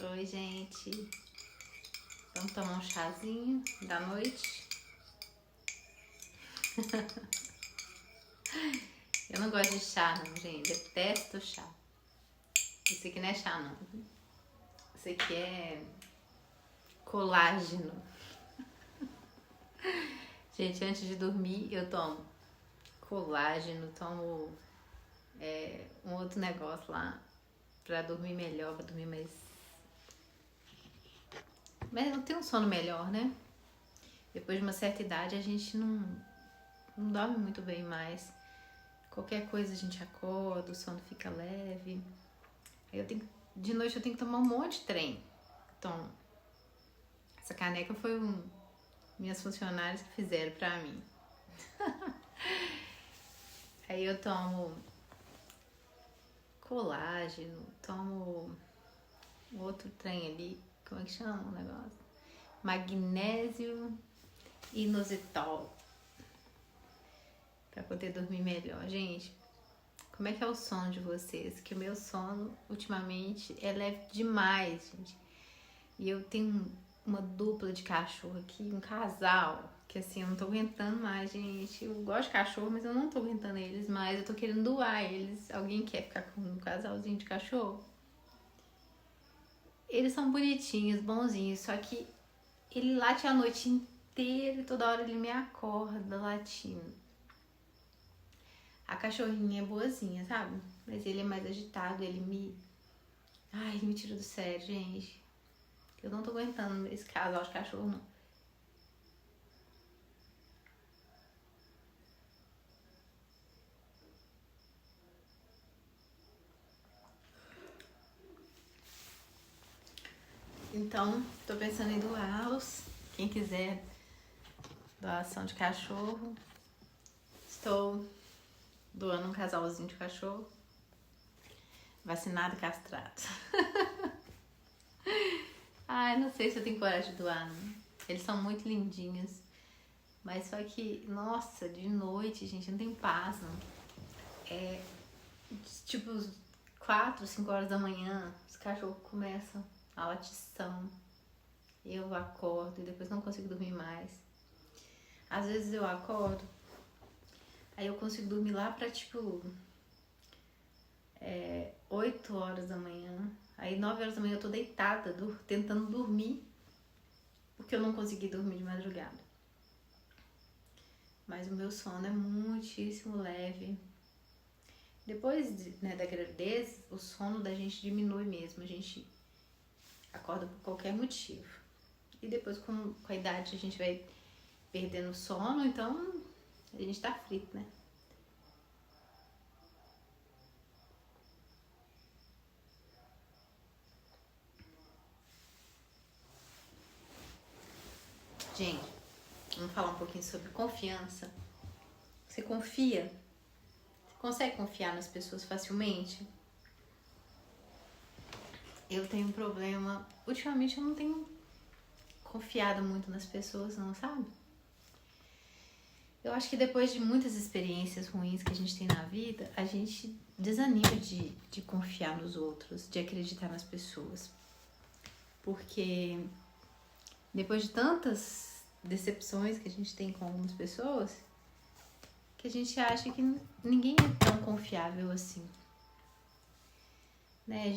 Oi, gente. Vamos tomar um chazinho da noite? Eu não gosto de chá, não, gente. Detesto chá. Isso aqui não é chá, não. Isso aqui é colágeno. Gente, antes de dormir, eu tomo colágeno, tomo um outro negócio lá pra dormir melhor, pra dormir mais... Mas eu tenho um sono melhor, né? Depois de uma certa idade, a gente não dorme muito bem mais. Qualquer coisa a gente acorda, o sono fica leve. Aí de noite eu tenho que tomar um monte de trem. Então, essa caneca foi minhas funcionárias que fizeram pra mim. Aí eu tomo colágeno, tomo outro trem ali, como é que chama o negócio? Magnésio inositol, pra poder dormir melhor. Gente, como é que é o sono de vocês? Que o meu sono, ultimamente, é leve demais, gente. E eu tenho uma dupla de cachorro aqui, um casal, que assim, eu não tô aguentando mais, gente. Eu gosto de cachorro, mas eu não tô aguentando eles mais. Eu tô querendo doar eles. Alguém quer ficar com um casalzinho de cachorro? Eles são bonitinhos, bonzinhos, só que ele late a noite inteira e toda hora ele me acorda latindo. A cachorrinha é boazinha, sabe? Mas ele é mais agitado, ele me... Ai, ele me tira do sério, gente. Eu não tô aguentando esse casal de cachorro, não. Então, tô pensando em doá-los. Quem quiser doação de cachorro, estou doando um casalzinho de cachorro. Vacinado e castrado. Ai, não sei se eu tenho coragem de doar, não. Eles são muito lindinhos. Mas só que, nossa, de noite, gente, não tem paz, não. É tipo 4, 5 horas da manhã, os cachorros começam a latição. Eu acordo e depois não consigo dormir mais. Às vezes eu acordo, aí eu consigo dormir lá pra tipo 8 horas da manhã. Aí 9 horas da manhã eu tô deitada, tentando dormir, porque eu não consegui dormir de madrugada. Mas o meu sono é muitíssimo leve. Depois da gravidez, o sono da gente diminui mesmo. A gente acorda por qualquer motivo. E depois, com a idade, a gente vai perdendo o sono, então a gente tá frito, né? Gente, vamos falar um pouquinho sobre confiança. Você confia? Você consegue confiar nas pessoas facilmente? Eu tenho um problema. Ultimamente eu não tenho confiado muito nas pessoas, não, sabe? Eu acho que depois de muitas experiências ruins que a gente tem na vida, a gente desanima de confiar nos outros, de acreditar nas pessoas. Porque depois de tantas decepções que a gente tem com algumas pessoas, que a gente acha que ninguém é tão confiável assim. Né?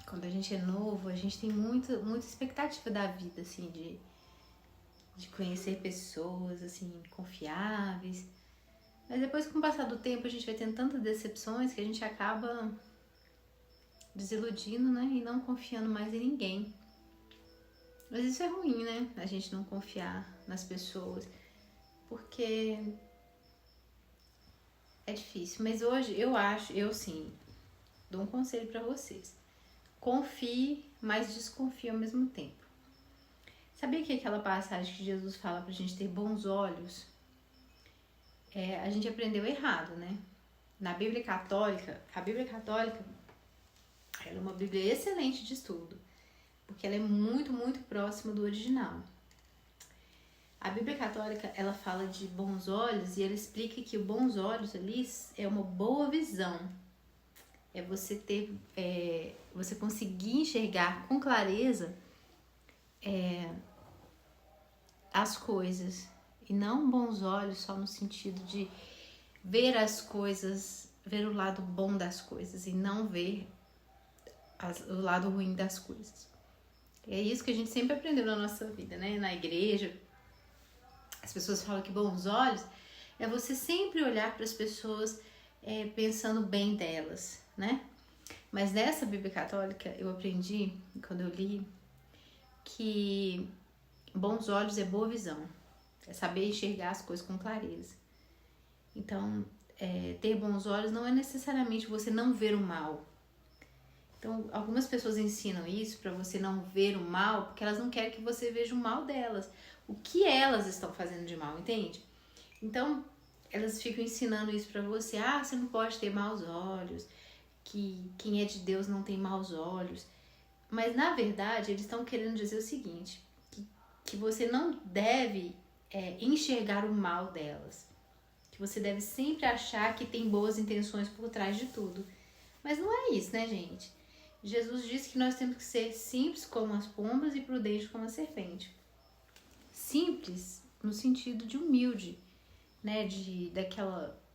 Quando a gente é novo, a gente tem muita expectativa da vida, assim, de conhecer pessoas, assim, confiáveis. Mas depois, com o passar do tempo, a gente vai tendo tantas decepções que a gente acaba desiludindo, né? E não confiando mais em ninguém. Mas isso é ruim, né? A gente não confiar nas pessoas. Porque é difícil. Mas hoje, eu sim, dou um conselho pra vocês. Confie, mas desconfie ao mesmo tempo. Sabia que aquela passagem que Jesus fala pra gente ter bons olhos? A gente aprendeu errado, né? Na Bíblia Católica, a Bíblia Católica ela é uma Bíblia excelente de estudo, porque ela é muito, muito próxima do original. A Bíblia Católica, ela fala de bons olhos e ela explica que o bons olhos ali é uma boa visão. É você ter, você conseguir enxergar com clareza as coisas. E não bons olhos só no sentido de ver as coisas, ver o lado bom das coisas e não ver o lado ruim das coisas. É isso que a gente sempre aprendeu na nossa vida, né? Na igreja, as pessoas falam que bons olhos é você sempre olhar para as pessoas pensando bem delas, né? Mas nessa Bíblia Católica eu aprendi, quando eu li, que bons olhos é boa visão. É saber enxergar as coisas com clareza. Então, ter bons olhos não é necessariamente você não ver o mal. Então, algumas pessoas ensinam isso para você não ver o mal, porque elas não querem que você veja o mal delas. O que elas estão fazendo de mal, entende? Então, elas ficam ensinando isso para você. Ah, você não pode ter maus olhos, que quem é de Deus não tem maus olhos. Mas, na verdade, eles estão querendo dizer o seguinte, que você não deve enxergar o mal delas. Que você deve sempre achar que tem boas intenções por trás de tudo. Mas não é isso, né, gente? Jesus disse que nós temos que ser simples como as pombas e prudentes como a serpente. Simples no sentido de humilde, né?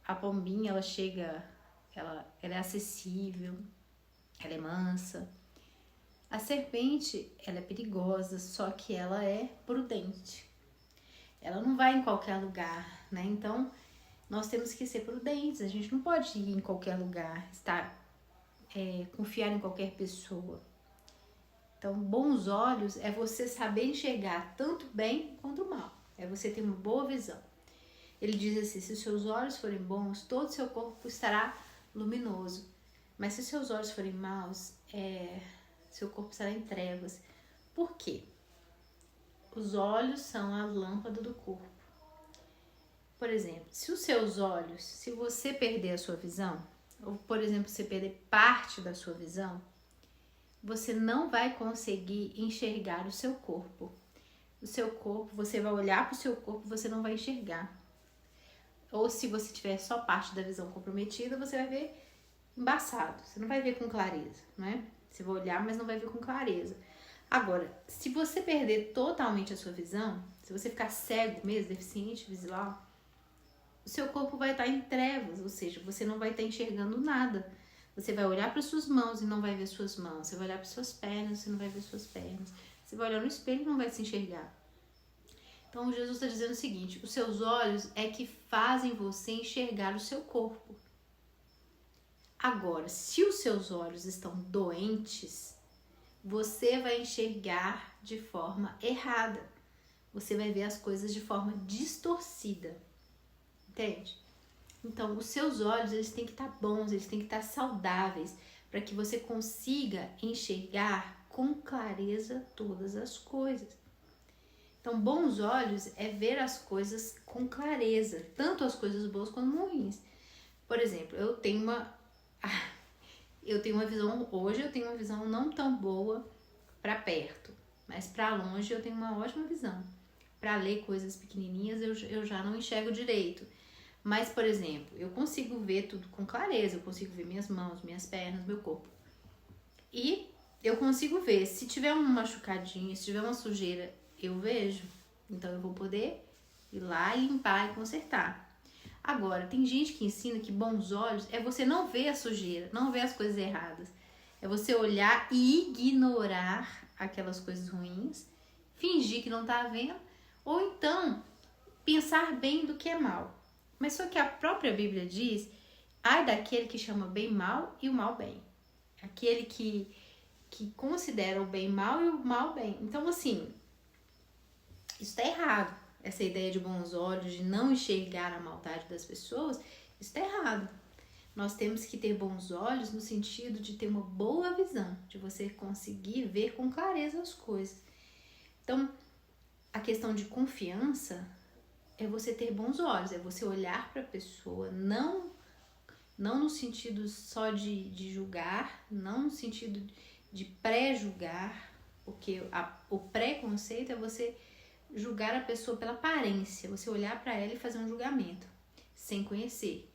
A pombinha, ela chega, ela é acessível, ela é mansa. A serpente, ela é perigosa, só que ela é prudente. Ela não vai em qualquer lugar, né? Então, nós temos que ser prudentes. A gente não pode ir em qualquer lugar, confiar em qualquer pessoa. Então, bons olhos é você saber enxergar tanto bem quanto mal. É você ter uma boa visão. Ele diz assim, se os seus olhos forem bons, todo o seu corpo estará luminoso. Mas se os seus olhos forem maus, seu corpo estará em trevas. Por quê? Os olhos são a lâmpada do corpo. Por exemplo, se os seus olhos, se você perder a sua visão, ou por exemplo, você perder parte da sua visão, você não vai conseguir enxergar o seu corpo. O seu corpo, você vai olhar para o seu corpo, você não vai enxergar. Ou se você tiver só parte da visão comprometida, você vai ver embaçado, você não vai ver com clareza, não é? Você vai olhar, mas não vai ver com clareza. Agora, se você perder totalmente a sua visão, se você ficar cego mesmo, deficiente visual, o seu corpo vai estar em trevas, ou seja, você não vai estar enxergando nada. Você vai olhar para suas mãos e não vai ver suas mãos. Você vai olhar para suas pernas, você não vai ver suas pernas. Você vai olhar no espelho e não vai se enxergar. Então, Jesus está dizendo o seguinte, os seus olhos é que fazem você enxergar o seu corpo. Agora, se os seus olhos estão doentes, você vai enxergar de forma errada. Você vai ver as coisas de forma distorcida. Entende? Então, os seus olhos, eles têm que estar bons, eles têm que estar saudáveis, para que você consiga enxergar com clareza todas as coisas. Então, bons olhos é ver as coisas com clareza, tanto as coisas boas quanto ruins. Por exemplo, eu tenho uma visão, hoje eu tenho uma visão não tão boa para perto, mas para longe eu tenho uma ótima visão. Para ler coisas pequenininhas eu já não enxergo direito. Mas, por exemplo, eu consigo ver tudo com clareza, eu consigo ver minhas mãos, minhas pernas, meu corpo. E eu consigo ver, se tiver um machucadinho, se tiver uma sujeira, eu vejo. Então eu vou poder ir lá e limpar e consertar. Agora, tem gente que ensina que bons olhos é você não ver a sujeira, não ver as coisas erradas. É você olhar e ignorar aquelas coisas ruins, fingir que não tá vendo, ou então pensar bem do que é mal. Mas só que a própria Bíblia diz, ai daquele que chama bem mal e o mal bem. Aquele que considera o bem mal e o mal bem. Então, assim, isso tá errado. Essa ideia de bons olhos, de não enxergar a maldade das pessoas, isso tá errado. Nós temos que ter bons olhos no sentido de ter uma boa visão, de você conseguir ver com clareza as coisas. Então, a questão de confiança é você ter bons olhos, é você olhar para a pessoa, não no sentido só de julgar, não no sentido de pré-julgar, porque o preconceito é você julgar a pessoa pela aparência, você olhar para ela e fazer um julgamento, sem conhecer.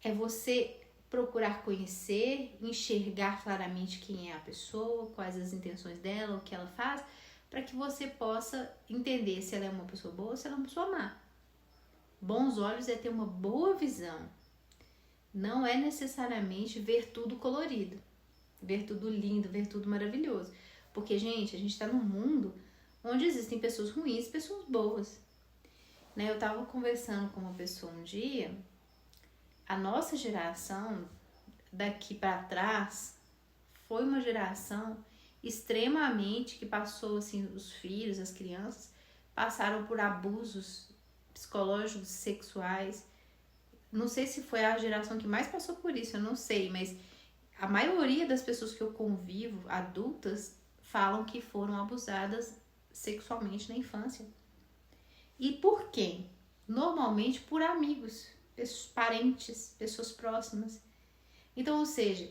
É você procurar conhecer, enxergar claramente quem é a pessoa, quais as intenções dela, o que ela faz, para que você possa entender se ela é uma pessoa boa ou se ela é uma pessoa má. Bons olhos é ter uma boa visão. Não é necessariamente ver tudo colorido, ver tudo lindo, ver tudo maravilhoso. Porque, gente, a gente está num mundo onde existem pessoas ruins e pessoas boas. Né? Eu estava conversando com uma pessoa um dia, a nossa geração, daqui para trás, foi uma geração extremamente que passou, assim, os filhos, as crianças, passaram por abusos psicológicos, sexuais. Não sei se foi a geração que mais passou por isso, eu não sei, mas a maioria das pessoas que eu convivo, adultas, falam que foram abusadas sexualmente na infância. E por quem? Normalmente por amigos, parentes, pessoas próximas. Então, ou seja,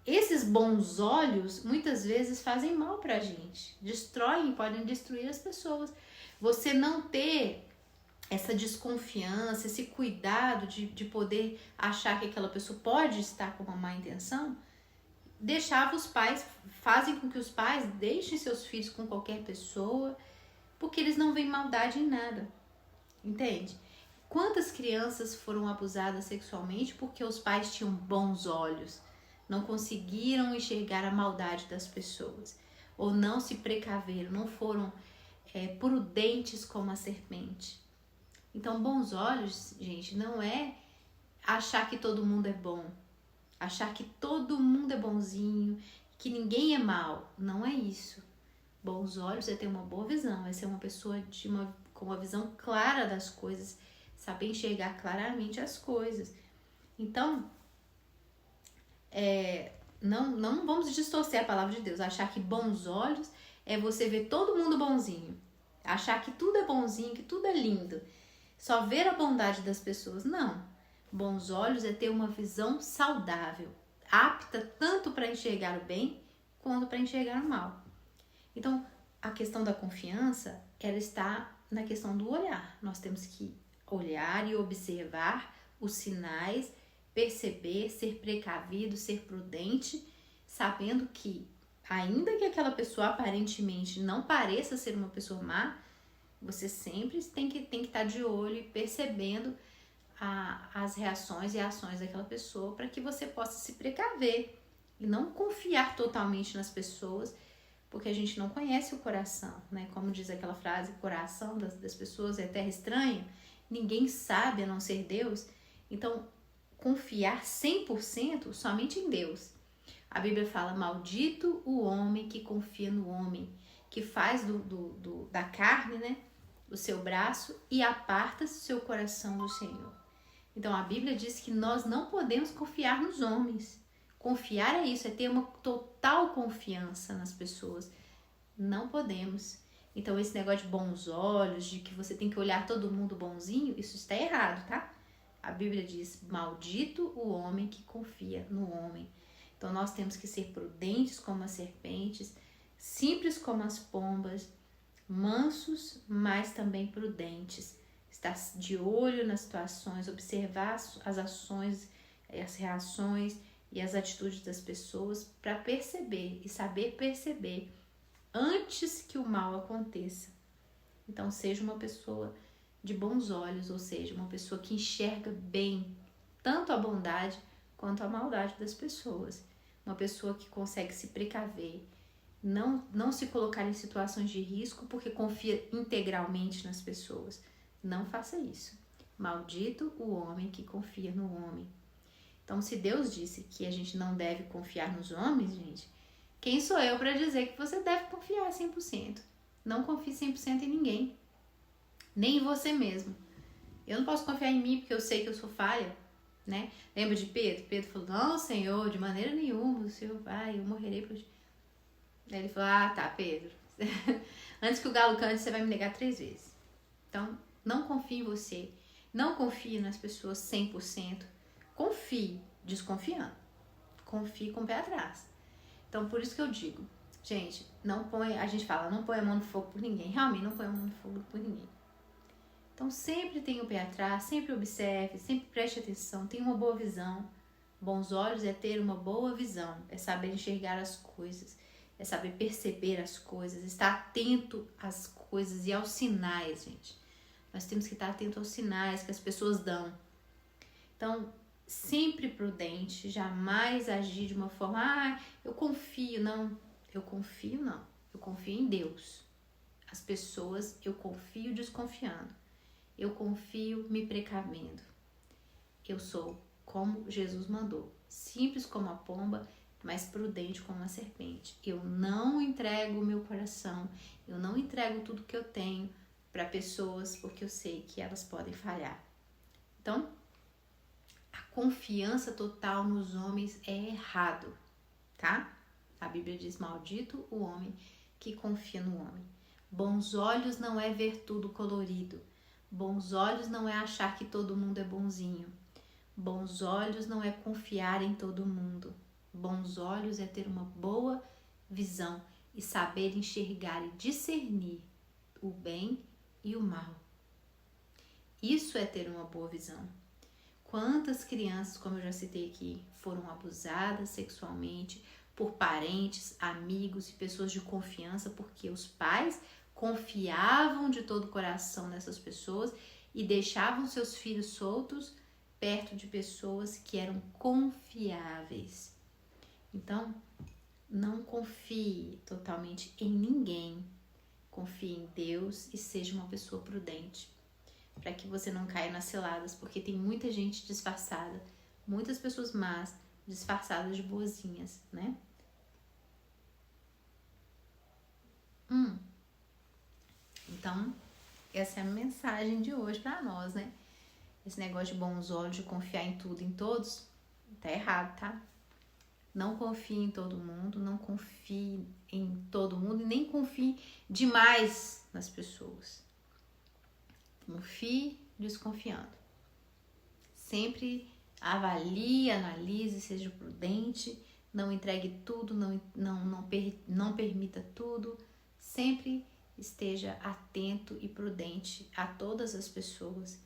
esses bons olhos muitas vezes fazem mal pra gente, destroem, podem destruir as pessoas. Você não ter essa desconfiança, esse cuidado de poder achar que aquela pessoa pode estar com uma má intenção, fazem com que os pais deixem seus filhos com qualquer pessoa, porque eles não veem maldade em nada, entende? Quantas crianças foram abusadas sexualmente porque os pais tinham bons olhos, não conseguiram enxergar a maldade das pessoas, ou não se precaveram, não foram prudentes como a serpente. Então, bons olhos, gente, não é achar que todo mundo é bom, achar que todo mundo é bonzinho, que ninguém é mal. Não é isso. Bons olhos é ter uma boa visão, é ser uma pessoa com uma visão clara das coisas, saber enxergar claramente as coisas. Então, não vamos distorcer a palavra de Deus, achar que bons olhos é você ver todo mundo bonzinho, achar que tudo é bonzinho, que tudo é lindo, só ver a bondade das pessoas. Não. Bons olhos é ter uma visão saudável, apta tanto para enxergar o bem quanto para enxergar o mal. Então, a questão da confiança, ela está na questão do olhar. Nós temos que olhar e observar os sinais, perceber, ser precavido, ser prudente, sabendo que, ainda que aquela pessoa aparentemente não pareça ser uma pessoa má, você sempre tem que estar de olho e percebendo as reações e ações daquela pessoa para que você possa se precaver e não confiar totalmente nas pessoas, porque a gente não conhece o coração, né? Como diz aquela frase, o coração das pessoas é terra estranha, ninguém sabe a não ser Deus. Então, confiar 100% somente em Deus. A Bíblia fala, maldito o homem que confia no homem, que faz da carne, né, o seu braço e aparta seu coração do Senhor. Então a Bíblia diz que nós não podemos confiar nos homens. Confiar é isso, é ter uma total confiança nas pessoas. Não podemos. Então esse negócio de bons olhos, de que você tem que olhar todo mundo bonzinho, isso está errado, tá? A Bíblia diz, maldito o homem que confia no homem. Então nós temos que ser prudentes como as serpentes, simples como as pombas, mansos, mas também prudentes. Estar de olho nas situações, observar as ações, as reações e as atitudes das pessoas para perceber e saber perceber antes que o mal aconteça. Então seja uma pessoa de bons olhos, ou seja, uma pessoa que enxerga bem tanto a bondade quanto a maldade das pessoas. Uma pessoa que consegue se precaver, não se colocar em situações de risco porque confia integralmente nas pessoas. Não faça isso. Maldito o homem que confia no homem. Então, se Deus disse que a gente não deve confiar nos homens, gente, quem sou eu para dizer que você deve confiar 100%? Não confie 100% em ninguém, nem em você mesmo. Eu não posso confiar em mim porque eu sei que eu sou falha, né? Lembra de Pedro? Pedro falou, não, Senhor, de maneira nenhuma, o Senhor vai, eu morrerei por ti. Aí ele falou, tá, Pedro, antes que o galo cante, você vai me negar 3 vezes. Então, não confie em você, não confie nas pessoas 100%, confie desconfiando, confie com o pé atrás. Então, por isso que eu digo, gente, a gente fala, não põe a mão no fogo por ninguém, realmente não põe a mão no fogo por ninguém. Então, sempre tenha o pé atrás, sempre observe, sempre preste atenção, tenha uma boa visão, Bons olhos é ter uma boa visão, é saber enxergar as coisas, é saber perceber as coisas, estar atento às coisas e aos sinais, gente. Nós temos que estar atento aos sinais que as pessoas dão. Então, sempre prudente, jamais agir de uma forma, eu confio, não. Eu confio, não. Eu confio em Deus. As pessoas, eu confio desconfiando. Eu confio me precavendo. Eu sou como Jesus mandou, simples como a pomba, mas prudente como a serpente. Eu não entrego o meu coração, eu não entrego tudo que eu tenho para pessoas porque eu sei que elas podem falhar. Então, a confiança total nos homens é errado, tá? A Bíblia diz: maldito o homem que confia no homem. Bons olhos não é ver tudo colorido. Bons olhos não é achar que todo mundo é bonzinho. Bons olhos não é confiar em todo mundo. Bons olhos é ter uma boa visão e saber enxergar e discernir o bem e o mal. Isso é ter uma boa visão. Quantas crianças, como eu já citei aqui, foram abusadas sexualmente por parentes, amigos e pessoas de confiança, porque os pais confiavam de todo o coração nessas pessoas e deixavam seus filhos soltos perto de pessoas que eram confiáveis. Então, não confie totalmente em ninguém. Confie em Deus e seja uma pessoa prudente, para que você não caia nas ciladas, porque tem muita gente disfarçada, muitas pessoas más disfarçadas de boazinhas, né? Então, essa é a mensagem de hoje para nós, né? Esse negócio de bons olhos, de confiar em tudo, em todos, tá errado, tá? Não confie em todo mundo, não confie em todo mundo e nem confie demais nas pessoas. Confie desconfiando. Sempre avalie, analise, seja prudente, não entregue tudo, não permita tudo. Sempre esteja atento e prudente a todas as pessoas,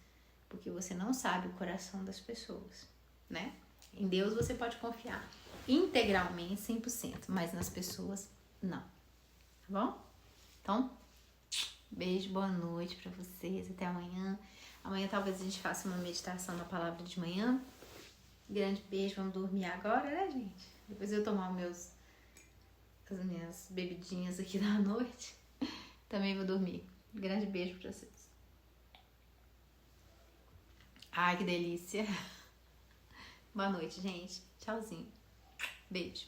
porque você não sabe o coração das pessoas, né? Em Deus você pode confiar integralmente, 100%, mas nas pessoas, não. Tá bom? Então, beijo, boa noite pra vocês, até amanhã. Amanhã talvez a gente faça uma meditação na palavra de manhã. Grande beijo, vamos dormir agora, né, gente? Depois eu tomar as minhas bebidinhas aqui da noite. Também vou dormir. Grande beijo pra vocês. Ai, que delícia. Boa noite, gente. Tchauzinho. Beijo.